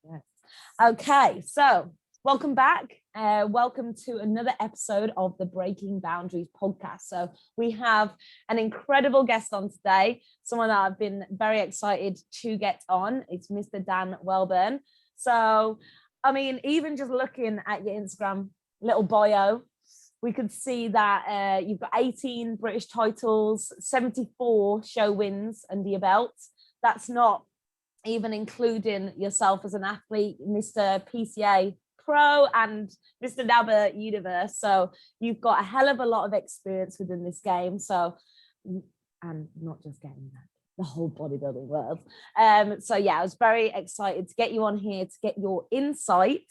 Yes. Okay, so welcome back. Welcome to another episode of the Breaking Boundaries podcast. So we have an incredible guest on today, someone that I've been very excited to get on. It's Mr. Dan Welburn. So, I mean, even just looking at your Instagram little bio, we could see that you've got 18 British titles, 74 show wins under your belt. That's not even including yourself as an athlete, Mr. PCA Pro and Mr. NABBA Universe. So you've got a hell of a lot of experience within this game. So, and not just getting that, the whole bodybuilding world. So yeah, I was very excited to get you on here to get your insight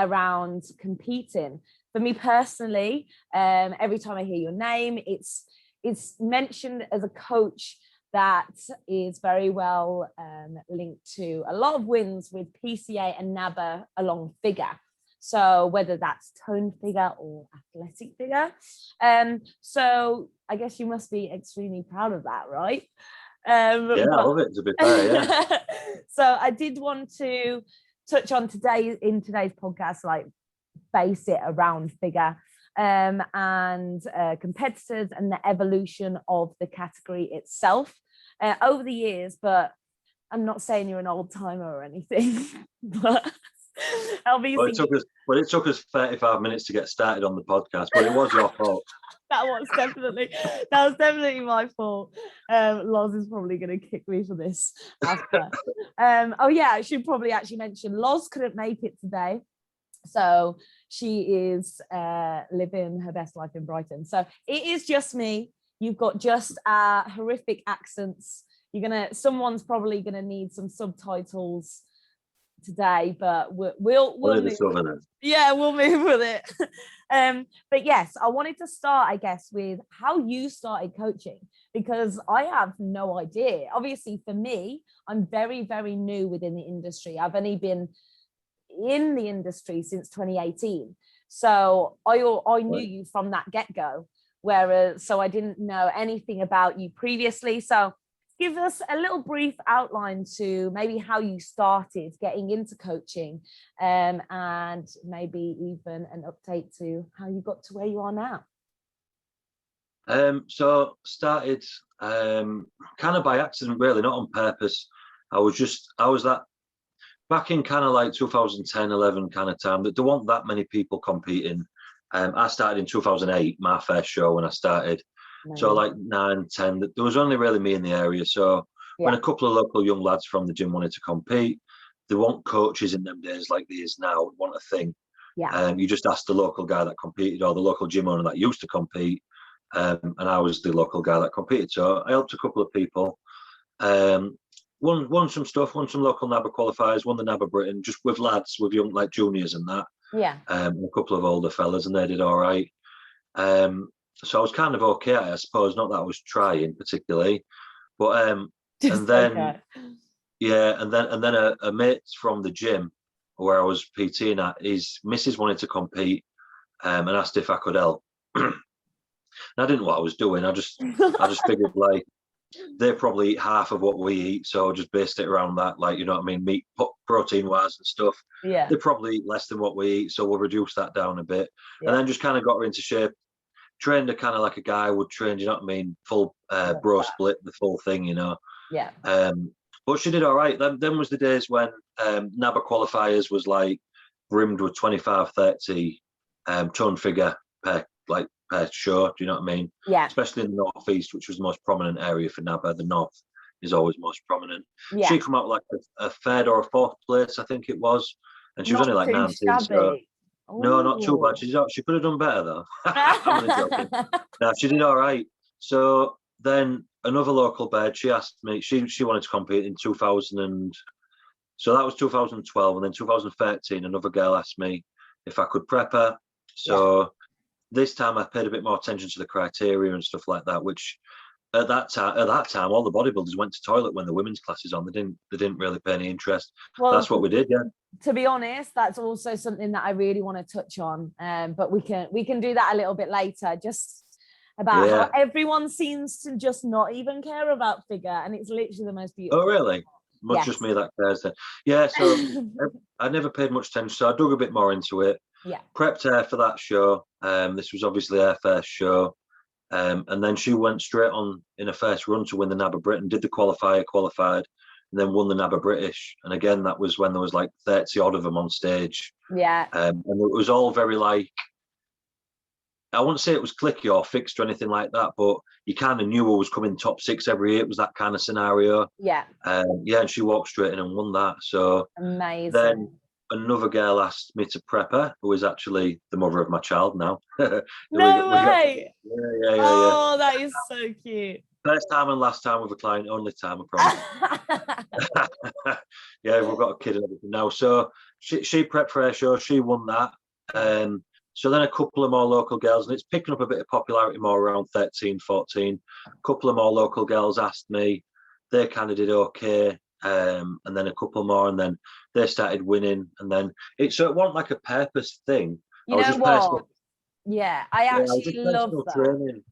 around competing. For me personally, every time I hear your name, it's mentioned as a coach that is very well linked to a lot of wins with PCA and NABBA along figure. So whether that's toned figure or athletic figure. So I guess you must be extremely proud of that, right? I love it, to be fair, yeah. So I did want to touch on today's podcast, like base it around figure and competitors and the evolution of the category itself over the years. But I'm not saying you're an old timer or anything, but obviously it took us 35 minutes to get started on the podcast, but it was your fault. that was definitely my fault. Loz is probably going to kick me for this after. I should probably actually mention Loz couldn't make it today. So she is living her best life in Brighton. So it is just me. You've got just horrific accents. Someone's probably gonna need some subtitles today, but we'll move. We'll move with it. But yes, I wanted to start, I guess, with how you started coaching, because I have no idea. Obviously, for me, I'm very, very new within the industry. I've only been in the industry since 2018, so I knew you from that get-go, so I didn't know anything about you previously. So give us a little brief outline to maybe how you started getting into coaching, and maybe even an update to how you got to where you are now. So started kind of by accident, really, not on purpose. I was that back in kind of like 2010, 11 kind of time, that there weren't that many people competing. I started in 2008, my first show when I started. So like 9, 10, there was only really me in the area. So when a couple of local young lads from the gym wanted to compete, there weren't coaches in them days like there is now, want a thing. Yeah. You just asked the local guy that competed or the local gym owner that used to compete. And I was the local guy that competed. So I helped a couple of people. Won some stuff, won some local NABBA qualifiers, won the NABBA Britain, just with lads, with young, like juniors and that. Yeah. A couple of older fellas, and they did all right. So I was kind of okay, I suppose, not that I was trying particularly. But and then a mate from the gym where I was PTing at, his missus wanted to compete and asked if I could help. And I didn't know what I was doing. I just figured, like, they probably eat half of what we eat, so I just based it around that, like, you know what I mean, meat, protein wise and stuff. Yeah, they probably eat less than what we eat, so we'll reduce that down a bit. And then just kind of got her into shape, trained her kind of like a guy would train, you know what I mean, full bro split, the full thing, you know. Yeah. But she did all right. Then was the days when NABBA qualifiers was like rimmed with 25, 30 ton figure per show, do you know what I mean? Yeah. Especially in the northeast, which was the most prominent area for NABBA. The north is always most prominent. Yeah. She come out like a third or a fourth place, I think it was, and she was only like 19. So no, not too bad. She could have done better though. I'm only joking. No, she did all right. So then another local bird, she asked me. She wanted to compete in 2000, so that was 2012, and then 2013, another girl asked me if I could prep her. So this time I paid a bit more attention to the criteria and stuff like that, which at that time all the bodybuilders went to toilet when the women's class is on. They didn't really pay any interest. Well, that's what we did, yeah. To be honest, that's also something that I really want to touch on. But we can do that a little bit later, just about how everyone seems to just not even care about figure, and it's literally the most beautiful. Oh, really? much just me that cares then. Yeah, so I never paid much attention, so I dug a bit more into it. Yeah. Prepped her for that show. This was obviously her first show. And then she went straight on in her first run to win the NABBA Britain, did the qualifier, qualified, and then won the NABBA British. And again, that was when there was like 30 odd of them on stage. Yeah. And it was all very like, I wouldn't say it was clicky or fixed or anything like that, but you kind of knew who was coming top 6 every year. It was that kind of scenario. Yeah. Yeah, and she walked straight in and won that. So amazing. Then another girl asked me to prep her, who is actually the mother of my child now. No way. Yeah. Oh, that is so cute. First time and last time with a client, only time, I promise. Yeah, we've got a kid and everything now. So she prepped for her show, she won that. So then a couple of more local girls, and it's picking up a bit of popularity more around 13, 14. A couple of more local girls asked me, they kind of did okay. And then a couple more, and then they started winning. And then it wasn't like a purpose thing. You know what? Yeah, I actually love that. Training.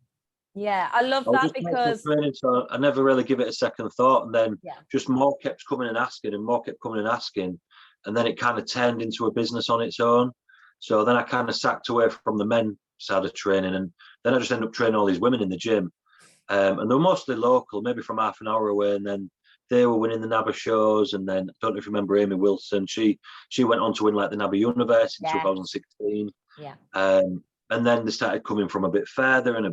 Yeah, I love that because training, so I never really give it a second thought. And then just more kept coming and asking, and more kept coming and asking. And then it kind of turned into a business on its own. So then I kind of sacked away from the men side of training, and then I just ended up training all these women in the gym. And they were mostly local, maybe from half an hour away. And then they were winning the NABBA shows. And then I don't know if you remember Amy Wilson. She went on to win like the NABBA Universe in 2016. Yeah. And then they started coming from a bit further, and they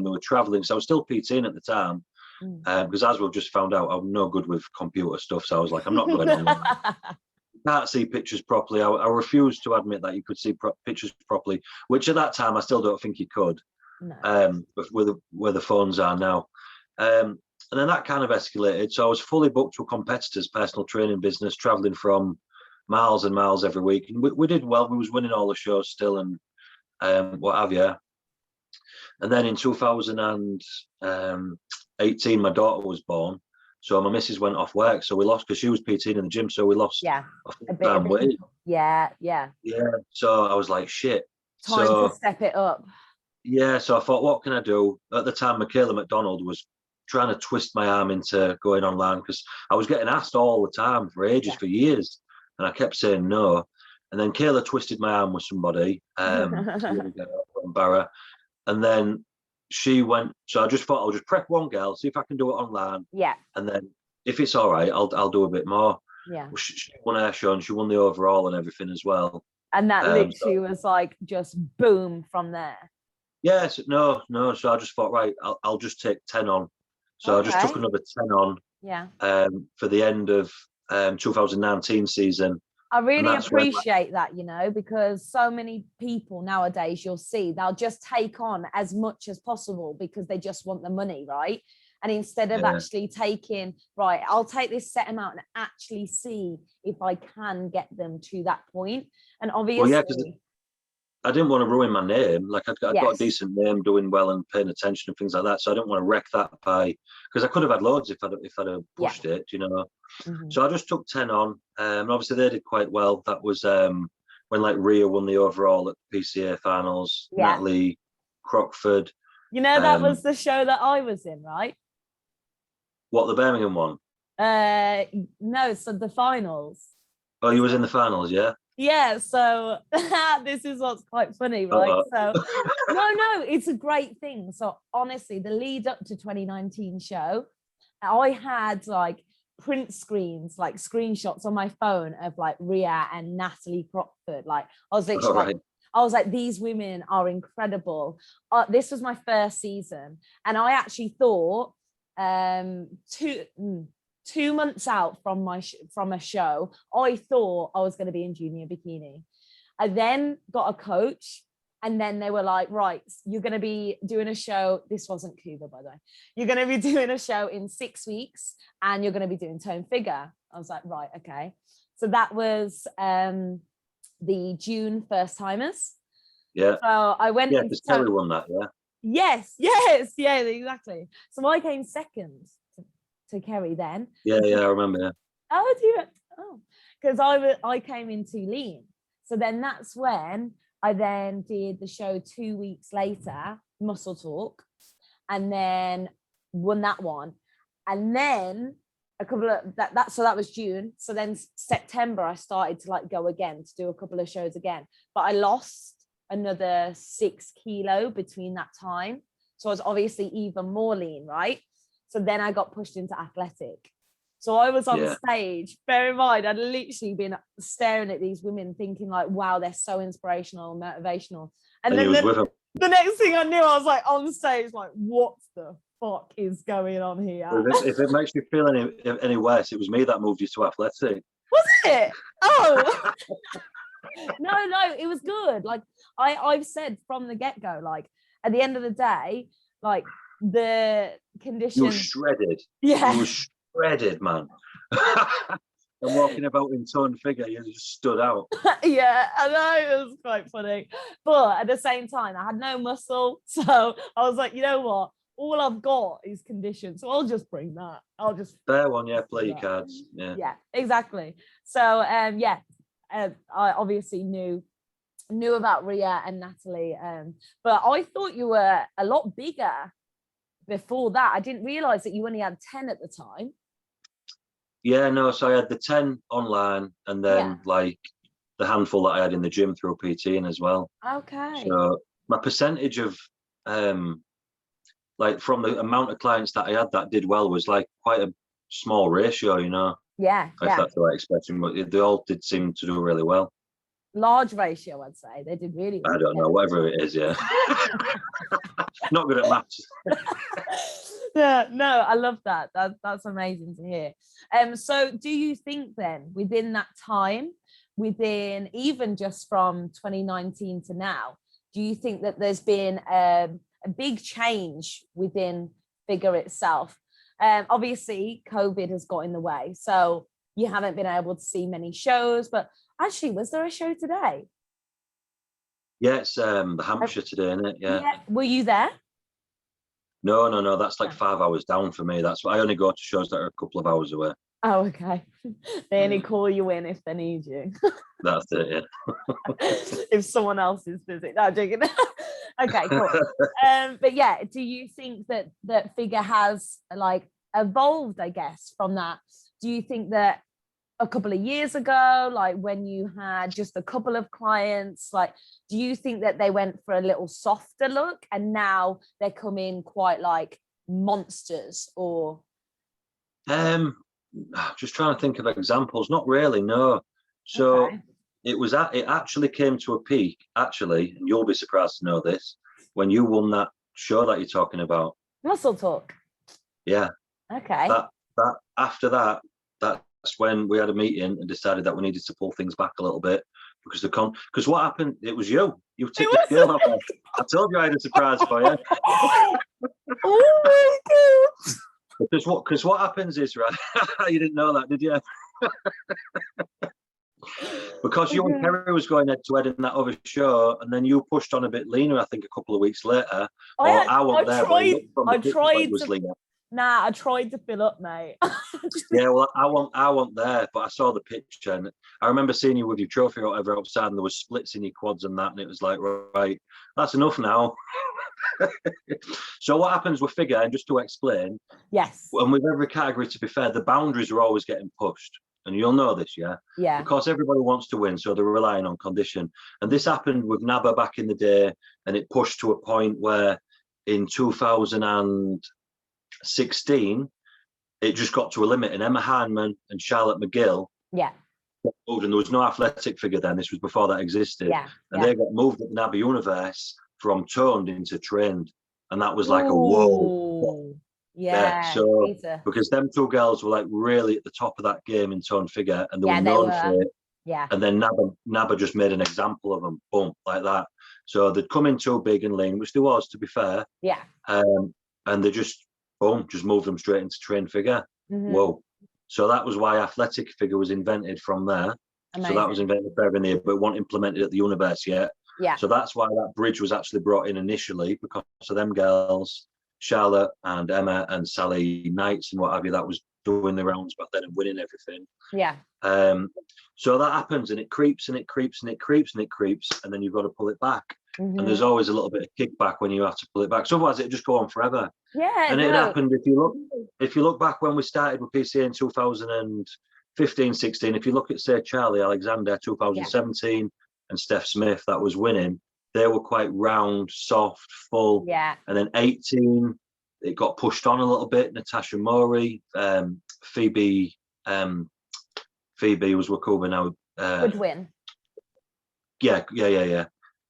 were traveling. So I was still PTing at the time, because as we've just found out, I'm no good with computer stuff. So I was like, I'm not going online. Can't see pictures properly. I refuse to admit that you could see pictures properly, which at that time I still don't think you could. No. Where the phones are now. And then that kind of escalated. So I was fully booked with competitors' personal training business, traveling from miles and miles every week. And we did well. We was winning all the shows still, and what have you. And then in 2018, my daughter was born. So my missus went off work, so we lost, because she was PTing in the gym, so we lost a full-time weight. Yeah. So I was like, shit. Time to step it up. Yeah, so I thought, what can I do? At the time, Michaela McDonald was trying to twist my arm into going online, because I was getting asked all the time for ages, for years, and I kept saying no. And then Kayla twisted my arm with somebody, Barra, and then she went. So I just thought I'll just prep one girl, see if I can do it online. Yeah. And then if it's all right, I'll do a bit more. Yeah. Well, she won her show, and she won the overall and everything as well. And that literally was like just boom from there. Yes, no. So I just thought, right, I'll just take 10 on. So I just took another 10 on. Yeah. For the end of 2019 season. I really appreciate that, because so many people nowadays, you'll see, they'll just take on as much as possible because they just want the money, right? And instead of actually taking, right, I'll take this set amount and actually see if I can get them to that point. And obviously... Well, yeah, I didn't want to ruin my name. Like I've got a decent name, doing well and paying attention and things like that. So I didn't want to wreck that by, because I could have had loads if I'd have pushed it, Mm-hmm. So I just took 10 on. And obviously they did quite well. That was when like Rhea won the overall at the PCA finals. Natalie Crockford. That was the show that I was in, right? What, the Birmingham one? No, so the finals. Oh, you was in the finals, yeah? Yeah, so this is what's quite funny, right? So no, it's a great thing. So honestly, the lead up to 2019 show, I had like print screens, like screenshots on my phone of like Rhea and Natalie Crockford. Like I was literally I was like, these women are incredible. This was my first season, and I actually thought 2 months out from a show, I thought I was going to be in junior bikini. I then got a coach, and then they were like, right, you're going to be doing a show. This wasn't Cuba, by the way. You're going to be doing a show in 6 weeks, and you're going to be doing tone figure. I was like, right, okay. So that was the June first timers. Yeah. So I went. Yeah, because Terry won that, yeah. Yes, exactly. So I came second to Kerry then. Yeah, I remember. Yeah. Oh, do you? Oh, because I came in too lean. So then that's when I then did the show 2 weeks later, Muscle Talk, and then won that one. And then a couple of that so that was June. So then September I started to like go again to do a couple of shows again, but I lost another 6 kilo between that time, so I was obviously even more lean, right? So then I got pushed into athletic. So I was on stage. Bear in mind, I'd literally been staring at these women thinking like, wow, they're so inspirational and motivational, and then the next thing I knew, I was like on stage like, what the fuck is going on here? If it makes you feel any worse, it was me that moved you to athletic. Was it? Oh. No, it was good. Like I've said from the get-go, like at the end of the day, like the condition. You were shredded. Yeah. You were shredded, man. And walking about in toned figure, you just stood out. Yeah, I know, it was quite funny. But at the same time, I had no muscle. So I was like, you know what? All I've got is condition. So I'll just bring that. I'll just fair one, yeah, play your cards. Yeah, exactly. So I obviously knew about Ria and Natalie. But I thought you were a lot bigger before that. I didn't realize that you only had 10 at the time. Yeah, no, so I had the 10 online and then like the handful that I had in the gym through PTing as well. Okay. So my percentage of like from the amount of clients that I had that did well was like quite a small ratio, you know. Yeah. If that's the right expression, but they all did seem to do really well. Large ratio, I'd say. They did really well. I don't know, whatever it is, yeah. Not good at maths. Yeah, no, I love that. That's amazing to hear. So do you think then within that time, within even just from 2019 to now, do you think that there's been a big change within figure itself? Obviously COVID has got in the way, so you haven't been able to see many shows, but actually, was there a show today? Yeah, it's the Hampshire today, isn't it? Yeah. Were you there? No, that's like 5 hours down for me. That's why I only go to shows that are a couple of hours away. Oh, okay. They only call you in if they need you. That's it, yeah. If someone else is busy. No, joking. Okay, cool. But yeah, do you think that figure has like evolved, I guess, from that? Do you think that a couple of years ago, like when you had just a couple of clients, like do you think that they went for a little softer look and now they're coming quite like monsters? Or just trying to think of examples. Not really, no. So it actually came to a peak, actually, and you'll be surprised to know this, when you won that show that you're talking about. Muscle Talk. Yeah. Okay. That after that, that's when we had a meeting and decided that we needed to pull things back a little bit because what happened, it was you tipped the scale up. I told you I had a surprise for you. Oh my God. Because what happens is, right, you didn't know that, did you? Because you and Kerry was going head to head in that other show, and then you pushed on a bit leaner, I think, a couple of weeks later. I tried to fill up, mate. Yeah, well, I want there, but I saw the picture, and I remember seeing you with your trophy or whatever outside, and there was splits in your quads and that, and it was like, right, that's enough now. So what happens with figure, and just to explain, yes, and with every category, to be fair, the boundaries are always getting pushed, and you'll know this, yeah, because everybody wants to win, so they're relying on condition. And this happened with NABBA back in the day, and it pushed to a point where in 2016 it just got to a limit, and Emma Heineman and Charlotte McGill moved, and there was no athletic figure then. This was before that existed, and they got moved at the NABBA universe from toned into trained, and that was like a whoa. So because them two girls were like really at the top of that game in toned figure, and they were known for it. And then NABBA just made an example of them, boom, like that. So they'd come in too big and lean, which they was, to be fair. And they just moved them straight into trained figure. Whoa. So that was why athletic figure was invented from there. Amazing. So that was invented there in there, but it wasn't implemented at the universe yet. So that's why that bridge was actually brought in initially, because of them girls, Charlotte and Emma and Sally Knights and what have you, that was doing the rounds back then and winning everything. So that happens, and it creeps and it creeps and it creeps and it creeps, and then you've got to pull it back. and there's always a little bit of kickback when you have to pull it back. So otherwise, it'd just go on forever. Yeah, and it happened. If you look back when we started with PCA in 2015, 16. If you look at, say, Charlie Alexander 2017 and Steph Smith that was winning, they were quite round, soft, full. Yeah. And then 18, it got pushed on a little bit. Natasha Mori, Phoebe was Wakuba now. Good win. Yeah.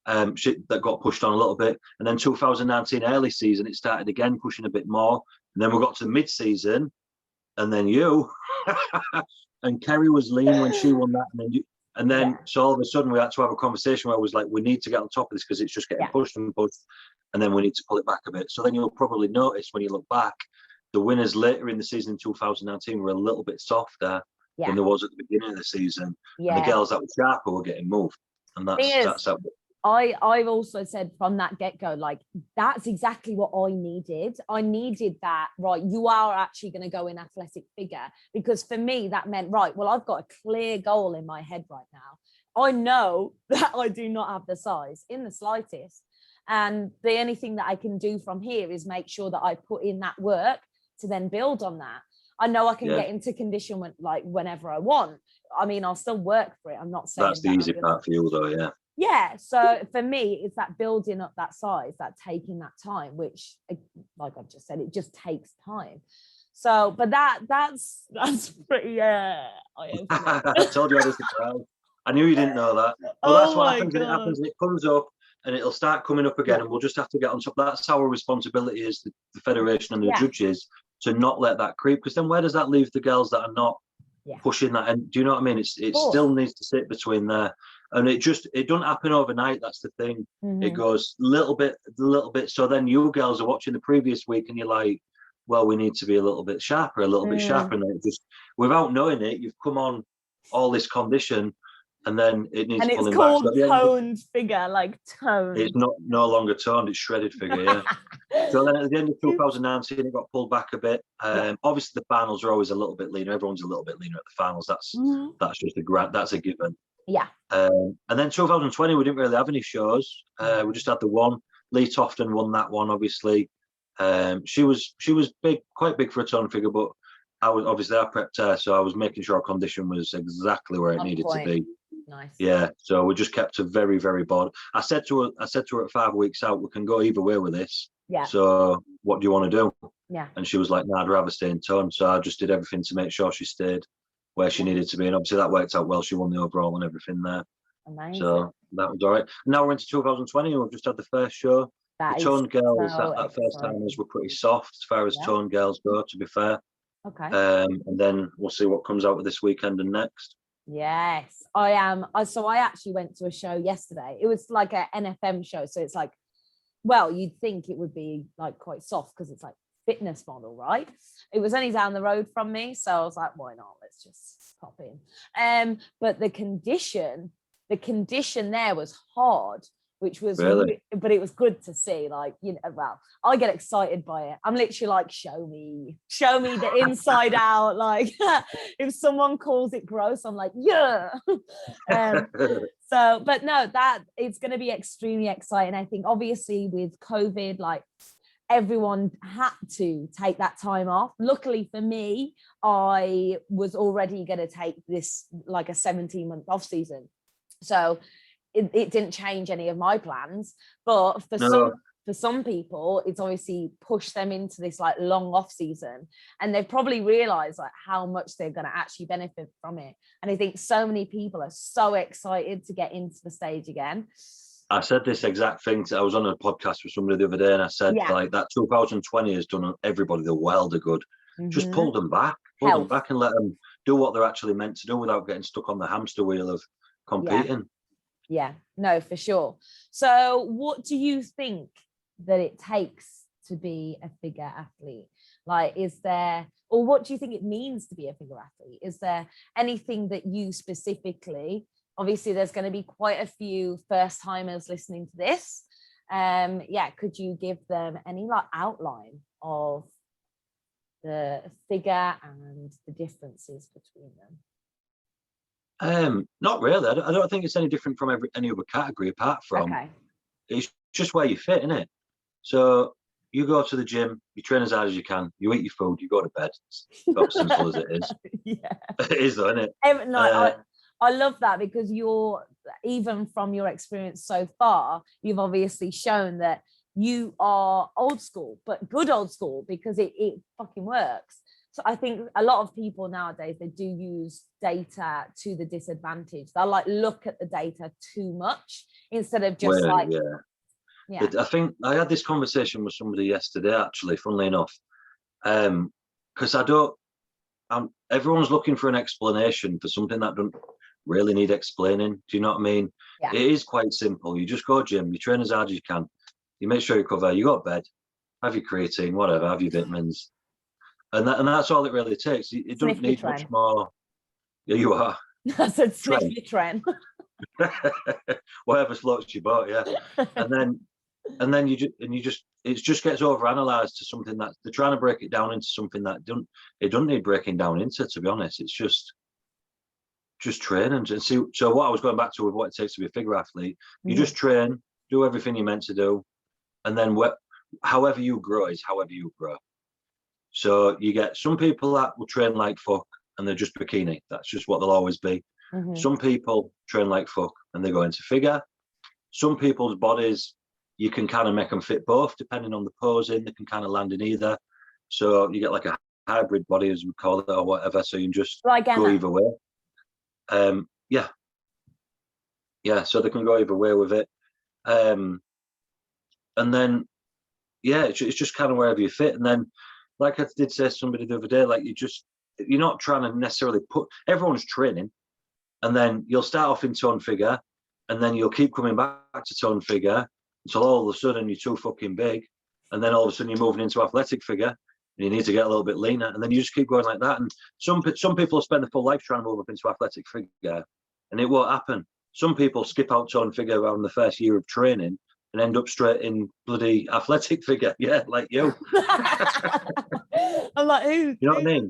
That got pushed on a little bit. And then 2019 early season, it started again pushing a bit more. And then we got to mid-season, and then you and Kerry was lean when she won that. And then so all of a sudden we had to have a conversation where I was like, we need to get on top of this because it's just getting pushed and pushed, and then we need to pull it back a bit. So then you'll probably notice when you look back, the winners later in the season in 2019 were a little bit softer than there was at the beginning of the season. And the girls that were sharper were getting moved. And that's how. I've also said from that get-go, like, that's exactly what I needed. I needed that, right, you are actually going to go in athletic figure. Because for me, that meant, right, well, I've got a clear goal in my head right now. I know that I do not have the size in the slightest. And the only thing that I can do from here is make sure that I put in that work to then build on that. I know I can get into condition whenever I want. I mean, I'll still work for it. I'm not saying that's the easy part for you, though. Yeah, so for me, it's that building up that size, that taking that time, which, like I've just said, it just takes time. So, but that's pretty. I told you I was surprised. I knew you didn't know that. But that's what happens. It happens. It comes up, and it'll start coming up again, and we'll just have to get on top. That's our responsibility as the federation and the judges to not let that creep. Because then, where does that leave the girls that are not pushing that? And do you know what I mean? It still needs to sit between there. And it doesn't happen overnight. That's the thing. It goes little bit. So then you girls are watching the previous week and you're like, well, we need to be a little bit sharper. And then it just, without knowing it, you've come on all this condition, and then it needs pulling back. And it's called toned figure, like toned. It's no longer toned, it's shredded figure, So then at the end of 2019, it got pulled back a bit. Obviously, the finals are always a little bit leaner. Everyone's a little bit leaner at the finals. That's just that's a given. Yeah. And then 2020, we didn't really have any shows. We just had the one. Lee Tofton won that one, obviously. She was big, quite big for a ton figure, but I prepped her, so I was making sure her condition was exactly where it needed to be. Nice. Yeah. So we just kept her very, very bored. I said to her at 5 weeks out, we can go either way with this. Yeah. So what do you want to do? Yeah. And she was like, no, I'd rather stay in tone. So I just did everything to make sure she stayed where she needed to be, and obviously that worked out well. She won the overall and everything there. Amazing. So that was all right. Now we're into 2020, and we've just had the first show. The toned girls that first timers were pretty soft as far as toned girls go, to be fair. Okay. And then we'll see what comes out with this weekend and next. Yes, I am. So I actually went to a show yesterday. It was like an NFM show, so it's like, well, you'd think it would be like quite soft because it's like fitness model, right? It was only down the road from me, so I was like, why not? Let's just pop in. But the condition there was hard, which was really? But it was good to see. Like, you know, well, I get excited by it. I'm literally like, show me the inside out. Like, if someone calls it gross, I'm like, yeah. So, but no, that it's going to be extremely exciting. I think obviously with COVID, like, everyone had to take that time off. Luckily for me, I was already going to take this like a 17-month off season, so it didn't change any of my plans. But for some people, it's obviously pushed them into this like long off season, and they've probably realized like how much they're going to actually benefit from it. And I think so many people are so excited to get into the stage again. I said this exact thing. I was on a podcast with somebody the other day, and I said, like, that 2020 has done everybody the world of good. Just pull them back and let them do what they're actually meant to do without getting stuck on the hamster wheel of competing. Yeah, no, for sure. So what do you think that it takes to be a figure athlete? Like, or what do you think it means to be a figure athlete? Is there anything that you specifically, obviously there's going to be quite a few first timers listening to this. Could you give them any like outline of the figure and the differences between them? Not really. I don't think it's any different from any other category apart from it's just where you fit, isn't it? So you go to the gym, you train as hard as you can, you eat your food, you go to bed. It's about as simple as it is. Yeah. It is, though, isn't it? No, I love that, because even from your experience so far, you've obviously shown that you are old school, but good old school, because it fucking works. So I think a lot of people nowadays, they do use data to the disadvantage. They'll like look at the data too much instead of just yeah. I think I had this conversation with somebody yesterday, actually, funnily enough, because everyone's looking for an explanation for something that doesn't really need explaining. Do you know what I mean? Yeah. It is quite simple. You just go gym, you train as hard as you can, you make sure you cover, you go to bed, have your creatine, whatever, have your vitamins, and that's all it really takes. It doesn't need much more. Yeah, you are. I said sniff your trend. Whatever floats your boat, yeah. And then it just gets overanalyzed to something that they're trying to break it down into something that it doesn't need breaking down into, to be honest. It's just training and see. So what I was going back to with what it takes to be a figure athlete, you just train, do everything you're meant to do, and then however you grow is however you grow. So you get some people that will train like fuck and they're just bikini. That's just what they'll always be. Some people train like fuck and they go into figure. Some people's bodies, you can kind of make them fit both depending on the posing. They can kind of land in either. So you get like a hybrid body, as we call it, or whatever. So you can just go either way. So they can go either way with it. And then, it's just kind of wherever you fit. And then, like I did say to somebody the other day, like you're not trying to necessarily everyone's training, and then you'll start off in tone figure, and then you'll keep coming back to tone figure until all of a sudden you're too fucking big, and then all of a sudden you're moving into athletic figure, and you need to get a little bit leaner, and then you just keep going like that. And some people spend their full life trying to move up into athletic figure, and it won't happen. Some people skip out tone figure around the first year of training and end up straight in bloody athletic figure. Yeah, like you. I'm like, you know what I mean?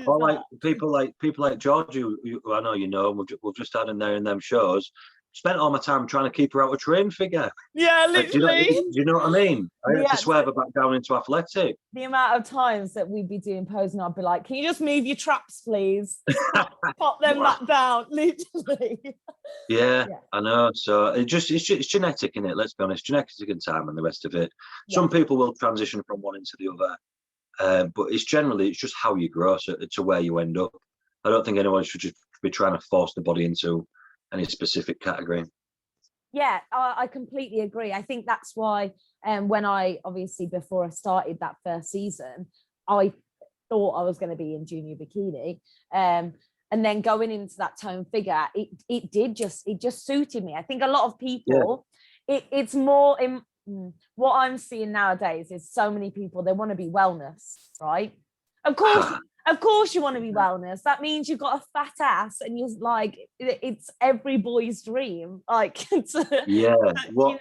Or like people like George, who I know you know, and we've just had in there in them shows. Spent all my time trying to keep her out of train figure. Yeah, literally. Do you know what I mean? I had to swerve her back down into athletic. The amount of times that we'd be doing pose and I'd be like, can you just move your traps, please? Pop them back down, literally. Yeah, I know. So it's genetic, isn't it? Let's be honest, genetic and time and the rest of it. Yeah. Some people will transition from one into the other, but it's just how you grow to where you end up. I don't think anyone should just be trying to force the body into any specific category. Yeah, I completely agree. I think that's why when before I started that first season, I thought I was going to be in junior bikini. And then going into that tone figure, it just suited me. I think a lot of people, it's more in what I'm seeing nowadays is so many people, they want to be wellness, right? Of course you want to be wellness. That means you've got a fat ass and you're like, it's every boy's dream. Like, what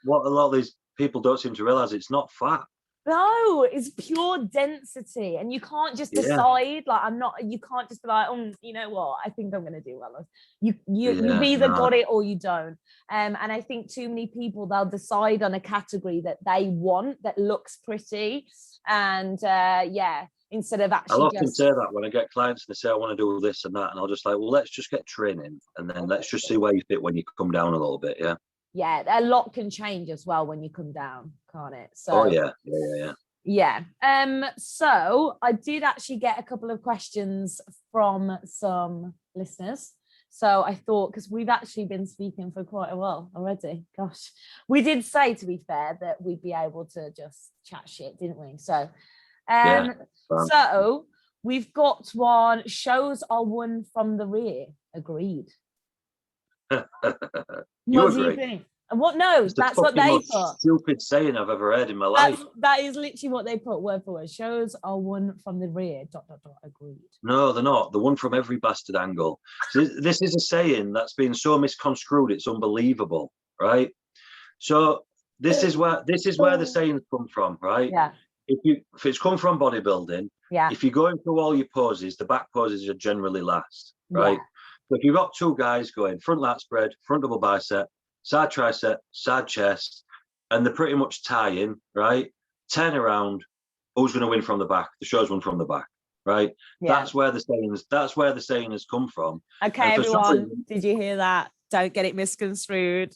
a lot of these people don't seem to realize, it's not fat. No, it's pure density. And you can't just decide, you can't just be like, you know what, I think I'm going to do wellness. You've either got it or you don't. And I think too many people, they'll decide on a category that they want, that looks pretty. And instead of actually I'll often say that when I get clients and they say, I want to do this and that. And I'll just like, well, let's just get training. And then let's just see where you fit when you come down a little bit. Yeah. Yeah. A lot can change as well when you come down, can't it? So, Yeah. So I did actually get a couple of questions from some listeners. So I thought, because we've actually been speaking for quite a while already. Gosh, we did say, to be fair, that we'd be able to just chat shit, didn't we? So, so we've got one. Shows are won from the rear. Agreed. What do you think? And what? No, that's what they put. Stupid saying I've ever heard in my life. That is literally what they put, word for word. Shows are won from the rear. ... Agreed. No, they're not. They're won from every bastard angle. So this is a saying that's been so misconstrued. It's unbelievable, right? So this is where the sayings come from, right? Yeah. If it's come from bodybuilding, if you're going through all your poses, the back poses are generally last, right? So if you've got two guys going front lat spread, front double bicep, side tricep, side chest, and they're pretty much tying, right? Turn around, who's going to win from the back? The show's won from the back, right? Yeah. That's where the saying has come from. Okay, everyone, did you hear that? Don't get it misconstrued.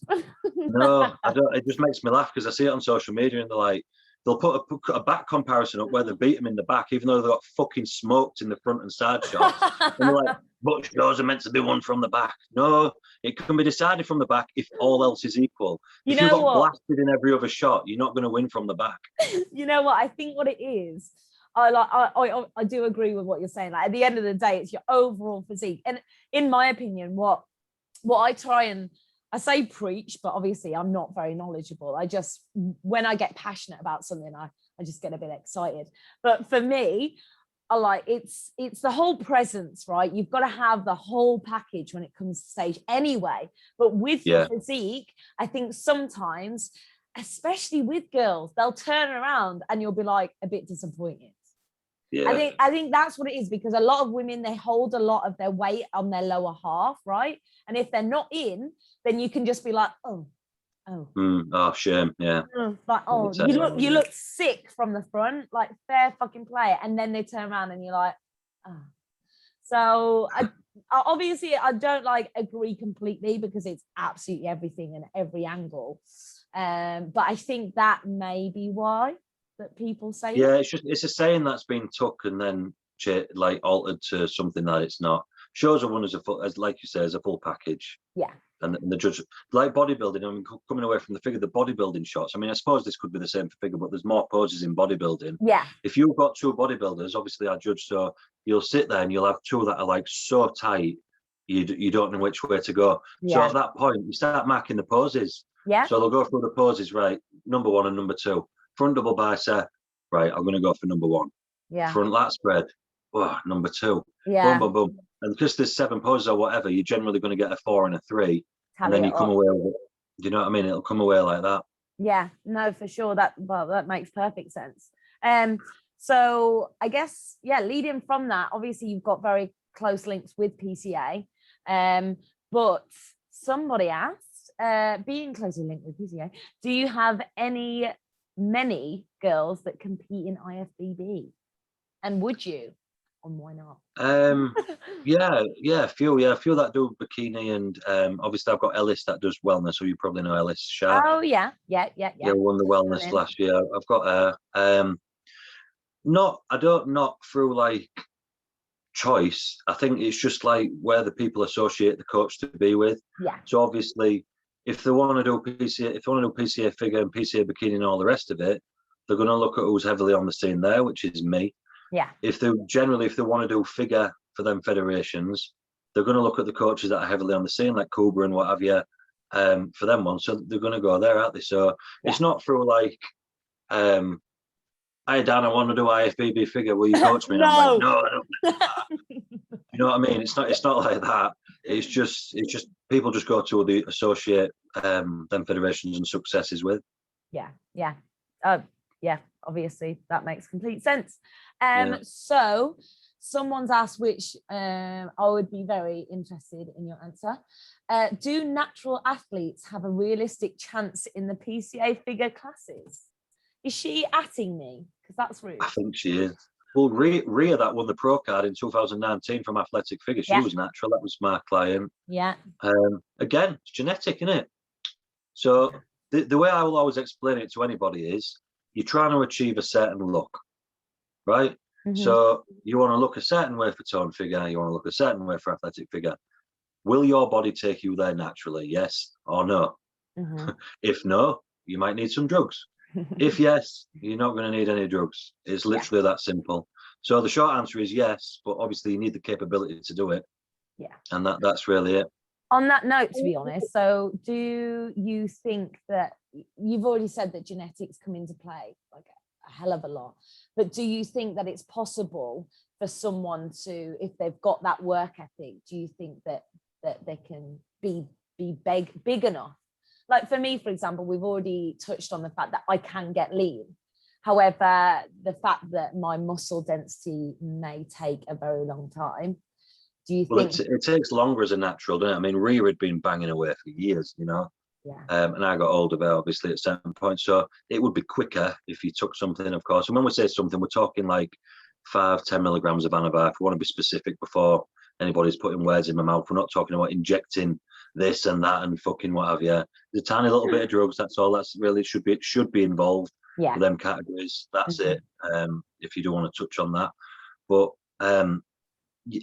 No, I don't. It just makes me laugh because I see it on social media and they're like, they'll put a back comparison up where they beat them in the back, even though they got fucking smoked in the front and side shots. And they're like, but shows are meant to be won from the back. No, it can be decided from the back if all else is equal. If you got blasted in every other shot, you're not going to win from the back. You know what? I think what it is, I do agree with what you're saying. Like, at the end of the day, it's your overall physique. And in my opinion, what I try and I say preach, but obviously I'm not very knowledgeable. I just, when I get passionate about something, I just get a bit excited. But for me, I like it's the whole presence, right? You've got to have the whole package when it comes to stage anyway. But with your physique, I think sometimes, especially with girls, they'll turn around and you'll be like a bit disappointed. Yeah. I think that's what it is, because a lot of women, they hold a lot of their weight on their lower half, right? And if they're not in, then you can just be like, oh, shame, yeah. Like, oh, you look sick from the front, like fair fucking play, and then they turn around and you're like, oh. So obviously I don't like agree completely, because it's absolutely everything and every angle. But I think that may be why that people say it's a saying that's been took and then like altered to something that it's not. Shows are one as like you say, as a full package. Yeah. And the judge, like bodybuilding, I mean, coming away from the figure, the bodybuilding shots, I mean, I suppose this could be the same for figure, but there's more poses in bodybuilding. Yeah. If you've got two bodybuilders, obviously I judge, so you'll sit there and you'll have two that are like so tight, you don't know which way to go. Yeah. So at that point, you start marking the poses. Yeah. So they'll go through the poses, right? Number 1 and number 2. Front double bicep, right? I'm going to go for number 1. Yeah. Front lat spread, number 2. Yeah. Boom, boom, boom. And because there's 7 poses or whatever, you're generally going to get a 4 and a 3. And then you come away with it. Do you know what I mean? It'll come away like that. Yeah, no, for sure. That makes perfect sense. So I guess, leading from that, obviously you've got very close links with PCA. But somebody asked, being closely linked with PCA, do you have many girls that compete in IFBB? And would you? And why not? A few that do bikini, and obviously I've got Ellis that does wellness, so you probably know Ellis Sharp. Oh yeah, won the wellness last year. I've got not through like choice. I think it's just like where the people associate the coach to be with. Yeah. So obviously, if they want to do PCA figure and PCA bikini and all the rest of it, they're going to look at who's heavily on the scene there, which is me. Yeah. If they want to do figure for them federations, they're going to look at the coaches that are heavily on the scene, like Cobra and what have you, for them ones. So they're going to go there, aren't they? So it's not through like, hey Dan, I want to do IFBB figure. Will you coach me? No. I'm like, no, I don't. You know what I mean? It's not like that. It's just people just go to the associate them federations and successes with. Yeah. Obviously that makes complete sense. So someone's asked, which I would be very interested in your answer. Do natural athletes have a realistic chance in the PCA figure classes? Is she atting me? Because that's rude. I think she is. Well, Rhea that won the pro card in 2019 from Athletic Figure, she was natural. That was my client. Yeah. Again, it's genetic, isn't it? So the way I will always explain it to anybody is, you're trying to achieve a certain look, right? Mm-hmm. So you want to look a certain way for toned figure, you want to look a certain way for athletic figure. Will your body take you there naturally? Yes or no? Mm-hmm. If no, you might need some drugs. If yes, you're not going to need any drugs. It's literally that simple. So the short answer is yes, but obviously you need the capability to do it. Yeah. And that's really it. On that note, to be honest, so do you think that you've already said that genetics come into play like a hell of a lot, but do you think that it's possible for someone to, if they've got that work ethic, do you think that they can be big enough? Like for me, for example, we've already touched on the fact that I can get lean. However, the fact that my muscle density may take a very long time. Do you think? It takes longer as a natural, doesn't it? I mean, Rhea had been banging away for years, you know. And I got hold of it obviously at certain points. So it would be quicker if you took something, of course. And when we say something, we're talking like 5-10 milligrams of Anabolic. If we want to be specific before anybody's putting words in my mouth, we're not talking about injecting this and that and fucking what have you. There's a tiny little bit of drugs. That's all. That's really should be involved. For them categories. That's it. If you do want to touch on that, but I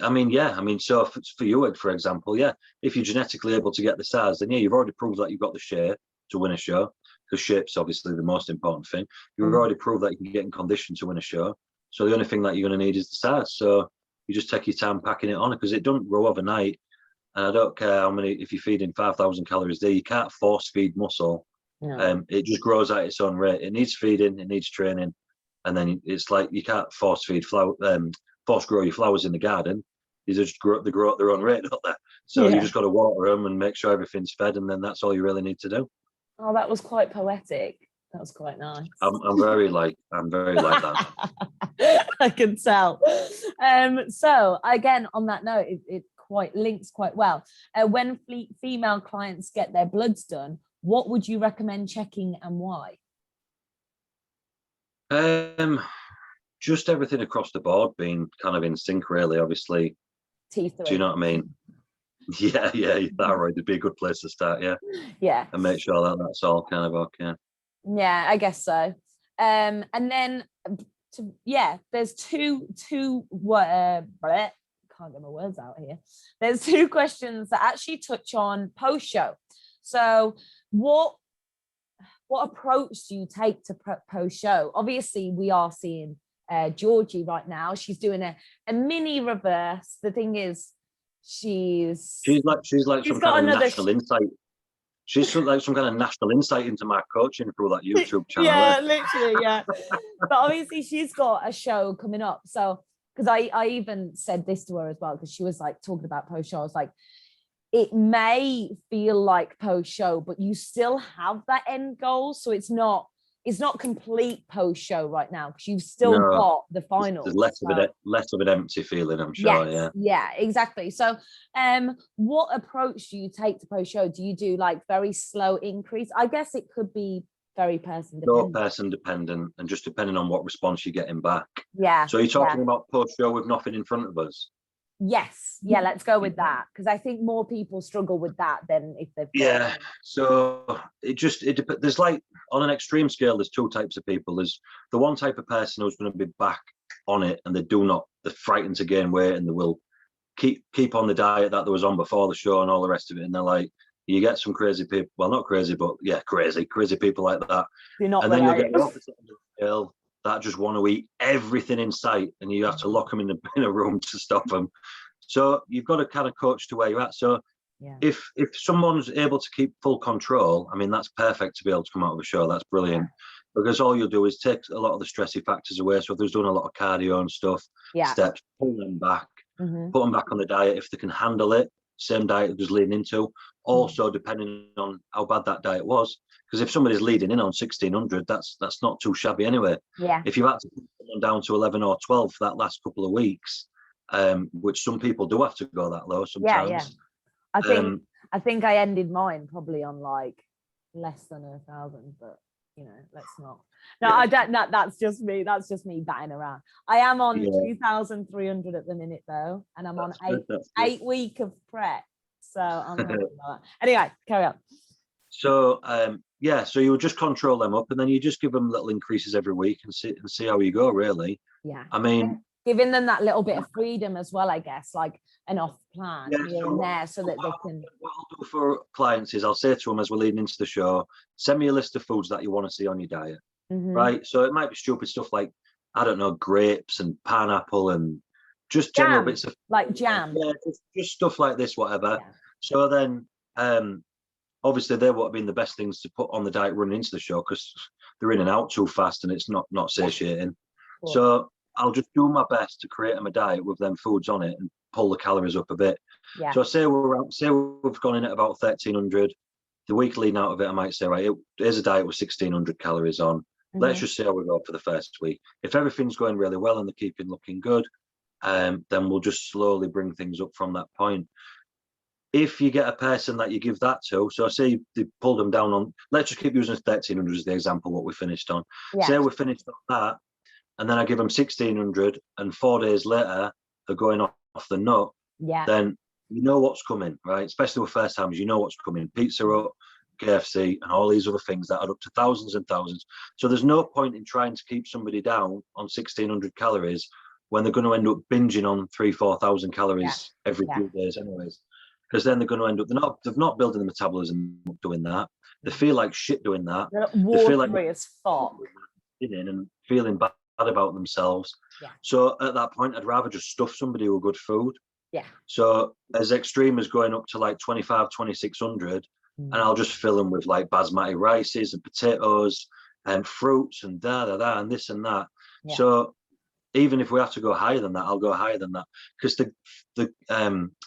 mean, so for you, for example, if you're genetically able to get the size, then you've already proved that you've got the shape to win a show, because shape's obviously the most important thing. You've already proved that you can get in condition to win a show. So the only thing that you're going to need is the size. So you just take your time packing it on, because it doesn't grow overnight. And I don't care how many, if you're feeding 5,000 calories a day, you can't force feed muscle. No. It just grows at its own rate. It needs feeding, it needs training. And then it's like you can't force feed force grow your flowers in the garden. They just grow at their own rate, don't they? So you just got to water them and make sure everything's fed, and then that's all you really need to do. Oh, that was quite poetic. That was quite nice. I'm very like that. I can tell. So again, on that note, it quite links quite well. When female clients get their bloods done, what would you recommend checking and why? Just everything across the board being kind of in sync, really. Obviously, T3. Do you know what I mean? Yeah, that right. It'd be a good place to start. Yeah, and make sure that that's all kind of okay. Yeah, I guess so. And then there's two. Can't get my words out here. There's two questions that actually touch on post show. So, what approach do you take to post show? Obviously, we are seeing Georgie right now. She's doing a mini reverse. The thing is, she's like some kind of national insight. She's like some kind of national insight into my coaching through that YouTube channel. Yeah, literally, yeah. But obviously, she's got a show coming up. So, because I even said this to her as well, because she was like talking about post show. I was like, it may feel like post show, but you still have that end goal. So it's not complete post show right now, because you've still got the final. There's less of an empty feeling, I'm sure. Yes, yeah, exactly. So what approach do you take to post show? Do you do like very slow increase? I guess it could be very person dependent. No, person dependent, and just depending on what response you're getting back. Yeah. So you're talking about post show with nothing in front of us? Yes, yeah, let's go with that, because I think more people struggle with that than if they've so there's like, on an extreme scale, there's two types of people. There's the one type of person who's going to be back on it, and they're frightened to gain weight, and they will keep on the diet that they was on before the show and all the rest of it. And they're like, you get some crazy people, well, not crazy, but crazy people like that. And then you'll get the opposite end of the scale that just want to eat everything in sight, and you have to lock them in a room to stop them. So you've got to kind of coach to where you're at. So if someone's able to keep full control, I mean, that's perfect to be able to come out of a show. That's brilliant, because all you'll do is take a lot of the stressy factors away. So if there's doing a lot of cardio and stuff, steps, pull them back, put them back on the diet if they can handle it. Same diet that was leading into. Also, depending on how bad that diet was, because if somebody's leading in on 1600, that's not too shabby anyway. Yeah. If you had to put them down to 11 or 12 for that last couple of weeks, which some people do have to go that low sometimes. Yeah. I think I ended mine probably on like less than 1,000, but let's not. No, I don't. That's just me. That's just me batting around. I am on 2,300 at the minute though, and I'm on 8 week of prep. So I'm happy about that. Anyway, carry on. So so you just control them up, and then you just give them little increases every week and see how you go. Really. Yeah. I mean, giving them that little bit of freedom as well, I guess, like an off plan here and there, so that they can. What I'll do for clients is I'll say to them as we're leading into the show, send me a list of foods that you want to see on your diet. Right. So it might be stupid stuff like, I don't know, grapes and pineapple and just jam, general bits of like jam. Yeah, just stuff like this, whatever. Yeah. So then obviously they would have been the best things to put on the diet running into the show, because they're in and out too fast and it's not satiating. Cool. So I'll just do my best to create them a diet with them foods on it and pull the calories up a bit. Yeah. So say we've gone in at about 1,300. The week leading out of it, I might say, right, here's a diet with 1,600 calories on. Let's just see how we go for the first week. If everything's going really well and they're keeping looking good, then we'll just slowly bring things up from that point. if you get a person that you give that to, so say they pulled them down on, let's just keep using 1300 as the example, what we finished on. Yeah. Say we finished on that, and then I give them 1600, and 4 days later, they're going off the nut, Yeah. then you know what's coming, right? Especially with first timers, you know what's coming. Pizza Hut, KFC, and all these other things that add up to thousands and thousands. So there's no point in trying to keep somebody down on 1600 calories when they're going to end up binging on 3,000-4,000 calories every few days anyways. Because then they're going to end up, they're not building the metabolism doing that. They feel like shit doing that. They feel like as fuck. And feeling bad about themselves. Yeah. So at that point, I'd rather just stuff somebody with good food. Yeah. So as extreme as going up to like 2,600, and I'll just fill them with like basmati rices and potatoes and fruits and and this and that. Yeah. So even if we have to go higher than that, I'll go higher than that, because the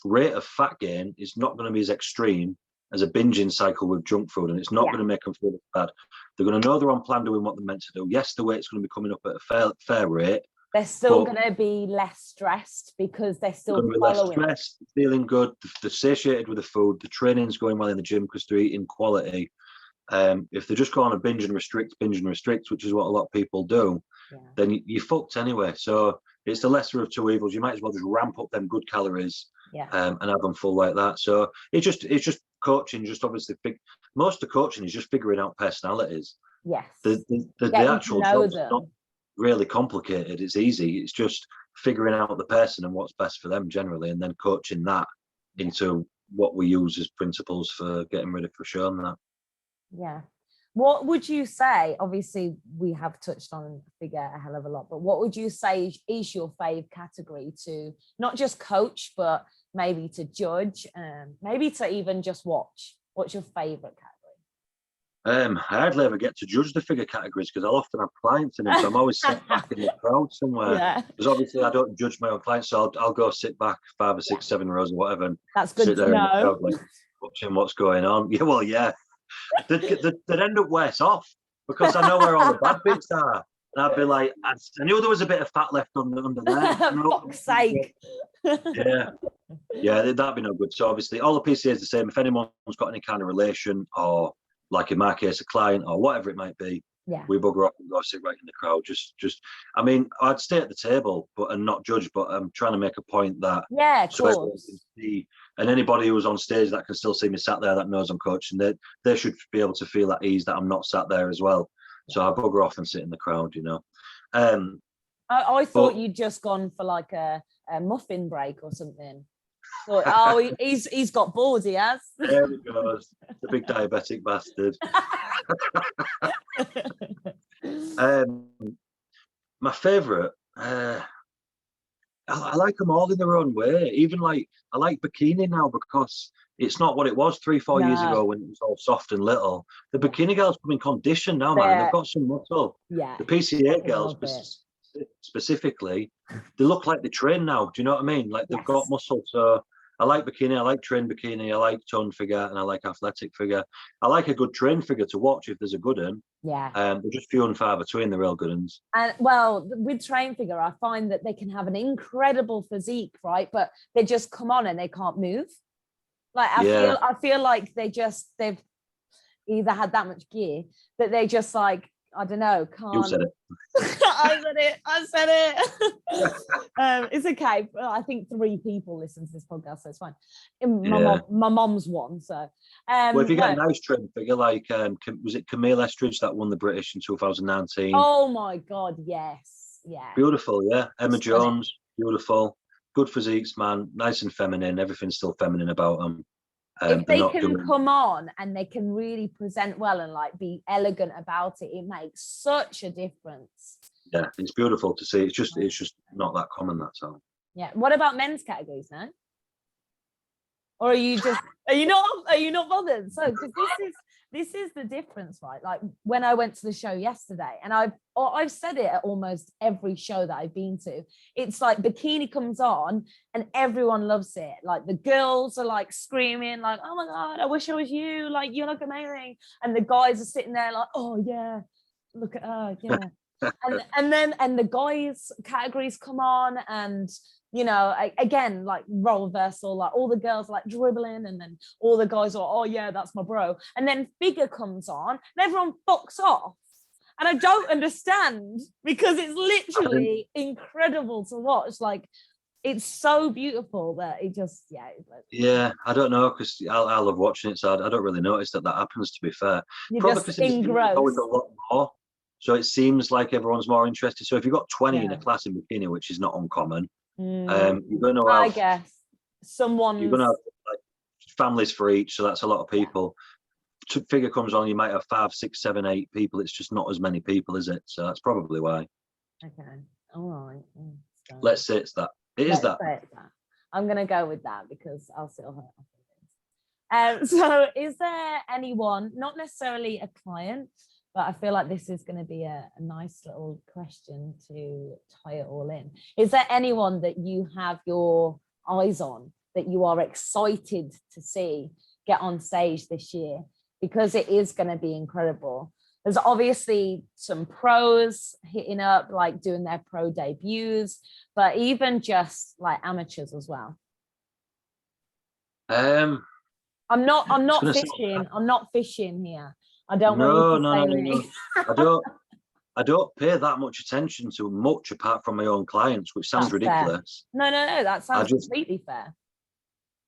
rate of fat gain is not going to be as extreme as a binging cycle with junk food, and it's not going to make them feel bad. They're going to know they're on plan doing what they're meant to do. Yes, the weight's going to be coming up at a fair rate. They're still going to be less stressed because they're still following. Less stressed, feeling good, they're satiated with the food, the training's going well in the gym because they're eating quality. If they just go on a binge and restrict, which is what a lot of people do, then you're fucked anyway. So it's the lesser of two evils. You might as well just ramp up them good calories and have them full like that. So it's just coaching. Just obviously, most of the coaching is just figuring out personalities. Yes. The actual job's not really complicated. It's easy. It's just figuring out the person and what's best for them generally, and then coaching that into what we use as principles for getting ready for a show and that. Yeah. What would you say? Obviously, we have touched on figure a hell of a lot, but what would you say is your fave category to not just coach, but maybe to judge, maybe to even just watch? What's your favorite category? I hardly ever get to judge the figure categories because I'll often have clients in them, so I'm always sat back in the crowd somewhere. Because obviously I don't judge my own clients, so I'll go sit back 5 or 6, 7 rows or whatever, and that's good to know. Crowd, like, watching what's going on. Yeah, well, yeah. They'd end up worse off because I know where all the bad bits are. And I'd be like, I knew there was a bit of fat left under there. For fuck's sake. Yeah, that'd be no good. So obviously all the PCA is the same. If anyone's got any kind of relation, or like in my case, a client or whatever it might be, we bugger off and go sit right in the crowd. Just I mean, I'd stay at the table and not judge, but I'm trying to make a point that of course. And anybody who's on stage that can still see me sat there that knows I'm coaching, they should be able to feel at ease that I'm not sat there as well. So I bugger off and sit in the crowd, you know. I thought you'd just gone for like a muffin break or something. Thought, oh, he's got bored, he has. There he goes, the big diabetic bastard. My favourite, I like them all in their own way. Even like, I like bikini now because it's not what it was 3-4 years ago when it was all soft and little. The bikini girls come in condition now, man. They've got some muscle. Yeah. The PCA girls specifically, they look like they train now. Do you know what I mean? Like they've got muscle. So I like bikini. I like trained bikini. I like toned figure, and I like athletic figure. I like a good trained figure to watch if there's a good one. Yeah. They're just few and far between the real good ones. And well, with trained figure, I find that they can have an incredible physique, right? But they just come on and they can't move. Like I feel like they've either had that much gear that they just like, I don't know, can't. You said it. I said it. It's okay. I think 3 people listen to this podcast, so it's fine. My mom's one, so. Well, if you get a nice trained figure, like was it Camille Estridge that won the British in 2019? Oh my God, yes, yeah. Beautiful, yeah. Emma Jones, beautiful. Good physiques, man. Nice and feminine. Everything's still feminine about them. If they can come on and they can really present well and like be elegant about it, it makes such a difference. Yeah, it's beautiful to see. It's just not that common, that's all. Yeah. What about men's categories now? Or are you not bothered? So this is the difference, right? Like when I went to the show yesterday, and I've said it at almost every show that I've been to, it's like bikini comes on and everyone loves it. Like the girls are like screaming like, oh my God, I wish I was you, like you look amazing. And the guys are sitting there like, oh yeah, look at her, yeah. and then the guys categories come on and you know, again, like role reversal, like all the girls are like dribbling, and then all the guys are, oh yeah, that's my bro. And then Figure comes on and everyone fucks off. And I don't understand, because it's literally incredible to watch. Like, it's so beautiful that it just, Yeah, I don't know, because I love watching it, so I don't really notice that happens, to be fair. you're Probably just because it's going engrossed. a lot more, so it seems like everyone's more interested. So if you've got 20 in a Yeah. class in bikini, which is not uncommon, Mm, you're going to I have guess someone's, like families for each, so that's a lot of people. Figure comes on, you might have 5, 6, 7, 8 people. It's just not as many people, is it? So that's probably why. okay, all right. Let's say it's that. It is that. I'm gonna go with that, because I'll still hurt. So is there anyone, not necessarily a client, but I feel like this is going to be a nice little question to tie it all in. Is there anyone that you have your eyes on, that you are excited to see get on stage this year? Because it is going to be incredible. There's obviously some pros hitting up, like doing their pro debuts, but even just like amateurs as well. I'm not fishing. I'm not fishing here. I don't want you to say no. I don't pay that much attention to much apart from my own clients, which sounds ridiculous. Fair. No, that sounds completely fair.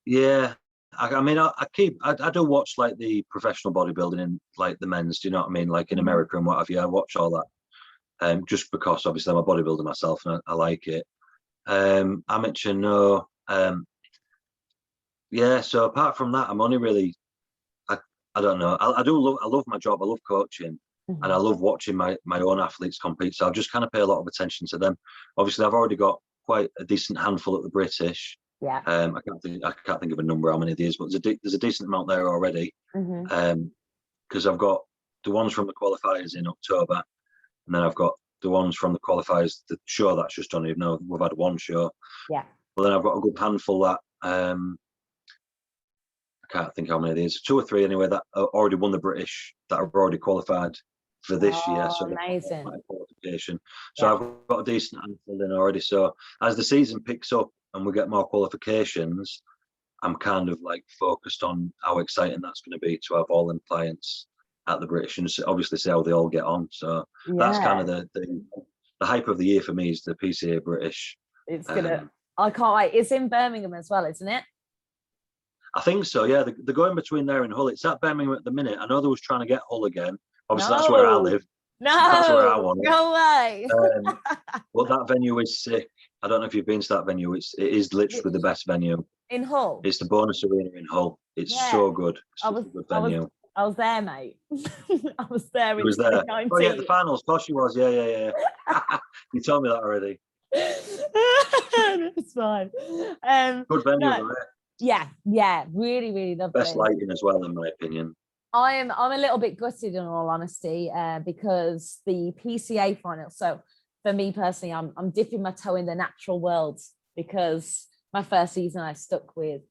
Yeah. I mean, I do watch like the professional bodybuilding and like the men's, do you know what I mean? Like in America and what have you, I watch all that. Just because obviously I'm a bodybuilder myself and I like it. Amateur, no. Yeah, so apart from that, I'm only really, I don't know. I love my job. I love coaching, and I love watching my own athletes compete. So I just kind of pay a lot of attention to them. Obviously, I've already got quite a decent handful at the British. Yeah. I can't think of a number how many there is, but there's a decent amount there already. Because I've got the ones from the qualifiers in October, and then I've got the ones from the qualifiers. The show that's just done. Even though we've had one show. Yeah. But then I've got a good handful that I can't think how many there is. 2 or 3 anyway that already won the British, that are already qualified for this year. So amazing. Qualification. So I've got a decent handful in already. So as the season picks up and we get more qualifications, I'm kind of like focused on how exciting that's going to be to have all them clients at the British, and obviously see how they all get on. So that's kind of the hype of the year for me, is the PCA British. It's gonna. I can't wait. It's in Birmingham as well, isn't it? I think so, yeah. They're going between there and Hull. It's at Birmingham at the minute. I know they was trying to get Hull again. Obviously, that's where I live. No, that's where I want it. No way. But that venue is sick. I don't know if you've been to that venue. It is literally the best venue. In Hull? It's the Bonus Arena in Hull. It's so good. It's such a good venue. I was there, mate. I was there in 2019. Oh, yeah, the finals. Of course you was. Yeah. You told me that already. It's fine. Good venue, right? Yeah, really lovely. Best lighting as well, in my opinion. I'm a little bit gutted, in all honesty, because the PCA final. So for me personally, I'm dipping my toe in the natural world, because my first season I stuck with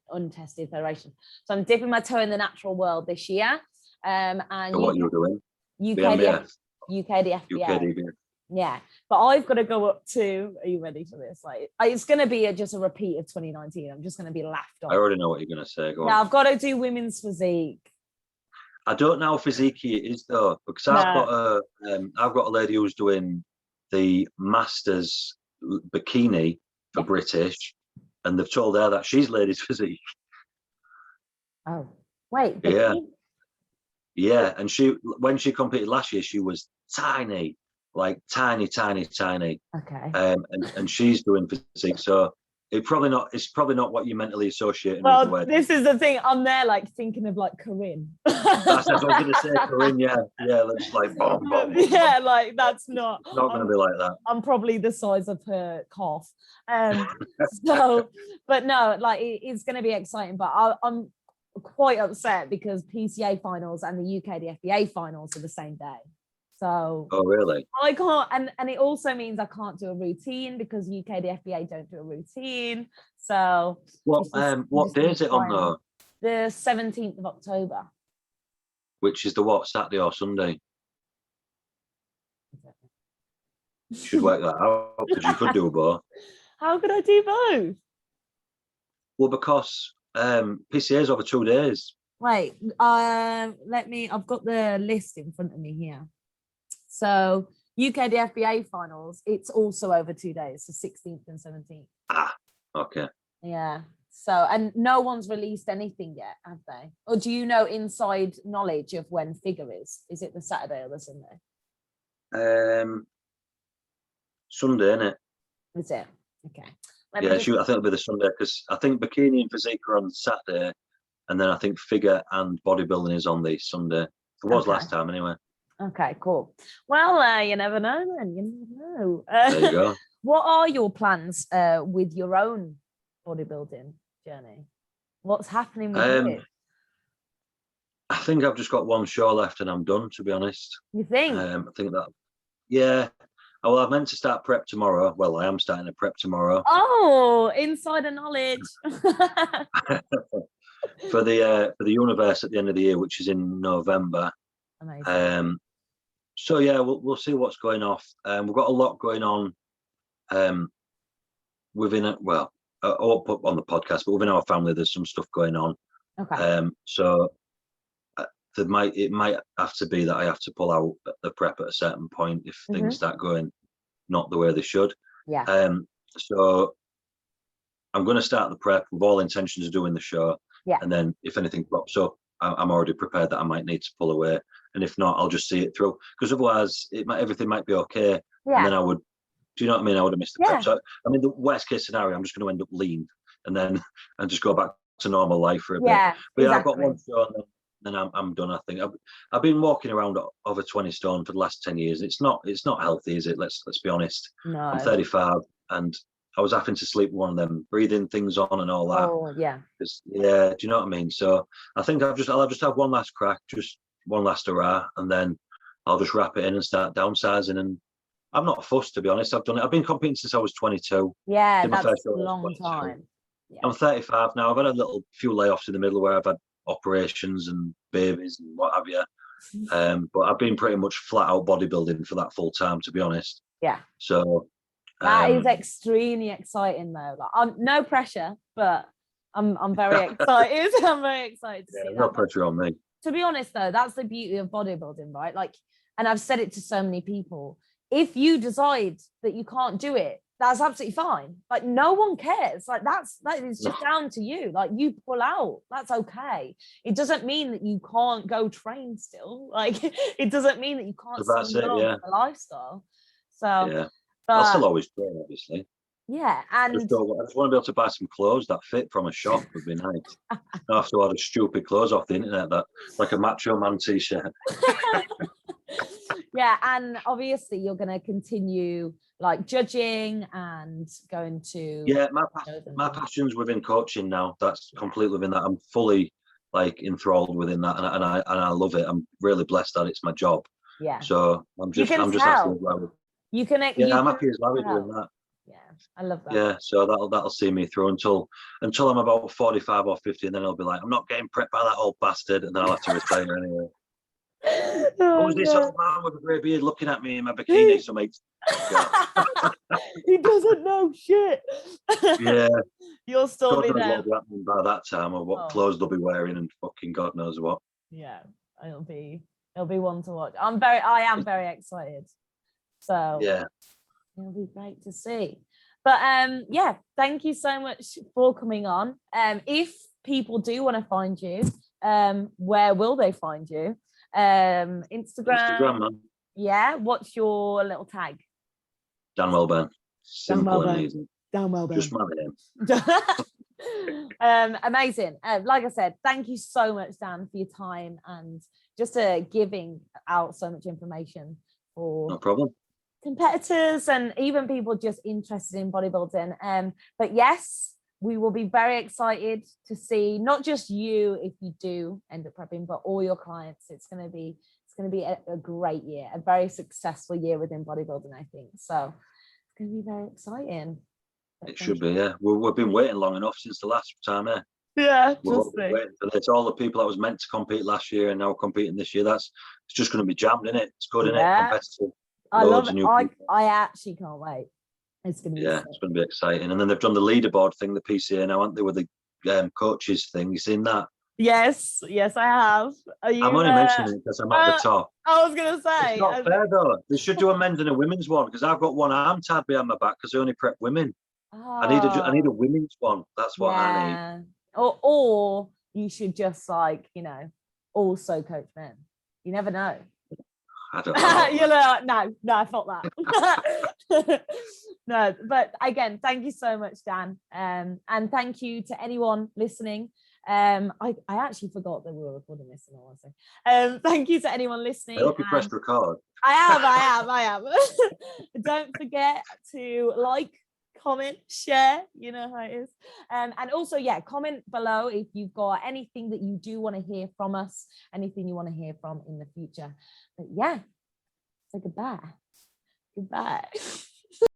untested federation. So I'm dipping my toe in the natural world this year. And so what you're doing? UKDFBA. UKDFBA. Yeah, but I've got to go up to. Are you ready for this? Like, it's going to be just a repeat of 2019. I'm just going to be laughed on. I already know what you're going to say. Go on. Now I've got to do women's physique. I don't know how physique it is though, because I've got a lady who's doing the Masters bikini for British, and they've told her that she's ladies physique. Oh, wait. Bikini? Yeah, and when she competed last year, she was tiny. Like tiny. Okay. And she's doing physique, so it's probably not what you mentally associate. Well, with this is the thing. I'm there like thinking of like Corinne. That's what I was going to say, Corinne. Yeah. That's like bomb. Yeah, like that's not going to be like that. I'm probably the size of her calf. So, but no, like it's going to be exciting. But I'm quite upset because PCA finals and the UKDFBA finals are the same day. So oh really? I can't, and it also means I can't do a routine because UKDFBA don't do a routine. So what day is it on though? The 17th of October. Which is the what, Saturday or Sunday? You should work that out because you could do both. How could I do both? Well, because PCA is over 2 days. Wait, I've got the list in front of me here. So UK DFBA finals, it's also over 2 days, so 16th and 17th. Ah, okay. Yeah. So, and no one's released anything yet, have they? Or do you know inside knowledge of when figure is? Is it the Saturday or the Sunday? Sunday, innit? Is it? Okay. I think it'll be the Sunday, because I think bikini and physique are on Saturday, and then I think figure and bodybuilding is on the Sunday. It was last time anyway. Okay, cool. Well, you never know then. You never know. There you go. What are your plans with your own bodybuilding journey? What's happening with you? I think I've just got one show left and I'm done, to be honest. You think? I think that, yeah. Well, I meant to start prep tomorrow. Well, I am starting to prep tomorrow. Oh, insider knowledge. for the universe at the end of the year, which is in November. Amazing. So yeah, we'll see what's going off. We've got a lot going on within it. Well, I won't put on the podcast, but within our family, there's some stuff going on. Okay. So it might have to be that I have to pull out the prep at a certain point if things start going not the way they should. Yeah. So I'm going to start the prep with all intentions of doing the show. Yeah. And then if anything pops up, I'm already prepared that I might need to pull away. And if not, I'll just see it through. Because otherwise, everything might be okay. Yeah. And then do you know what I mean? I would have missed the prep. So, I mean, the worst case scenario, I'm just going to end up lean and just go back to normal life for a bit. But yeah, I've got one show and then I'm done, I think. I've been walking around over 20 stone for the last 10 years. It's not healthy, is it? Let's be honest. No. I'm 35 and I was having to sleep with one of them breathing things on and all that. Oh, yeah. Yeah, do you know what I mean? So I think I'll just have one last crack, just one last hurrah, and then I'll just wrap it in and start downsizing. And I'm not fussed, to be honest. I've been competing since I was 22. Yeah, that's a long time. Yeah. I'm 35 now. I've had a few layoffs in the middle where I've had operations and babies and what have you. But I've been pretty much flat out bodybuilding for that full time, to be honest. Yeah. So that is extremely exciting though. Like, no pressure, but I'm very excited. I'm very excited to see that. No pressure on me. To be honest though, that's the beauty of bodybuilding, right? Like, and I've said it to so many people. If you decide that you can't do it, that's absolutely fine. Like, no one cares. Like, that is just down to you. Like, you pull out, that's okay. It doesn't mean that you can't go train still. Like, it doesn't mean that you can't still the lifestyle. So yeah. I'll still always train, obviously. Yeah, and I just want to be able to buy some clothes that fit from a shop. Would be nice. I have to order stupid clothes off the internet, that like a Macho Man t-shirt. Yeah, and obviously you're going to continue like judging and going to. Yeah, my passion's within coaching now. That's completely within that. I'm fully like enthralled within that, and I love it. I'm really blessed that it's my job. Yeah. So I'm just happy as well. I'm happy as well doing that. Yeah, I love that. Yeah, so that'll see me through until I'm about 45 or 50, and then I'll be like, I'm not getting prepped by that old bastard, and then I'll have to retire anyway. Who's this old man with a grey beard looking at me in my bikini? So mate, he doesn't know shit. Yeah, you'll still God be knows there what will be happening by that time, or what clothes they'll be wearing, and fucking God knows what. Yeah, it'll be one to watch. I am very excited. So yeah, it'll be great to see. But yeah, thank you so much for coming on. If people do want to find you, where will they find you? Instagram, man. Yeah, what's your little tag? Dan Welburn. Simple and easy. Dan Welburn. Just my name. Amazing. Like I said, thank you so much, Dan, for your time and just giving out so much information for no problem. Competitors and even people just interested in bodybuilding. But yes, we will be very excited to see not just you if you do end up prepping, but all your clients. It's going to be a great year, a very successful year within bodybuilding, I think. So it's going to be very exciting. It should be, yeah. We've been waiting long enough since the last time, eh? Yeah, we've been waiting for this. All the people that was meant to compete last year and now competing this year. It's just going to be jammed, isn't it? It's good, isn't it? Competitive. I love it. I actually can't wait. It's going to be Yeah, it's going to be exciting. And then they've done the leaderboard thing, the PCA now, haven't they, with the coaches thing? You seen that? Yes, I have. Are you? I'm only mentioning it because I'm at the top. I was going to say. It's not fair though. They should do a men's and a women's one, because I've got one arm tied behind my back because I only prep women. I need a women's one. That's what I need. Or you should just like, also coach men. You never know. I don't know. You're like, no, I thought that. No, but again, thank you so much, Dan. And thank you to anyone listening. I actually forgot that we were recording this in all honesty. Thank you to anyone listening. I hope you pressed record. I am. Don't forget to like, comment, share, you know how it is. And also, comment below if you've got anything that you do want to hear from us, anything you want to hear from in the future. But say goodbye.